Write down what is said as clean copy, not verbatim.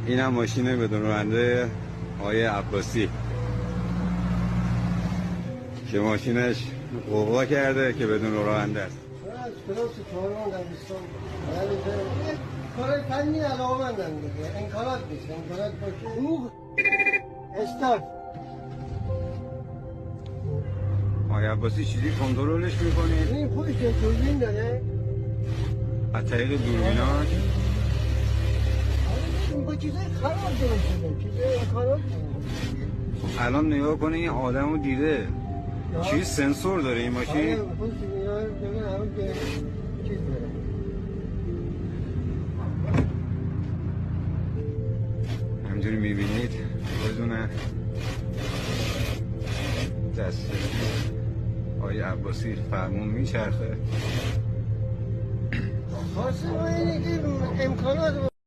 این هم ماشین بدون راننده آقای عباسی که ماشینش قوقا کرده که بدون راننده است. کار فنی علاقه‌مندم دیگه، انکارات نیست، انکارات باشه روح استارت. آقای عباسی چیزی کنترلش میکنید؟ این خودش دوربین داره؟ از طریق دوربیناش؟ این با چیزای خراب درست شده، چیزای انکارات. الان نگاه کنه این آدم رو دیده چیز سنسور داره این ماشین؟ چیز داره. همینجوری میبینید بدون دست آقای عباسی فرمون میچرخه. خاصه ما اینه که امکانات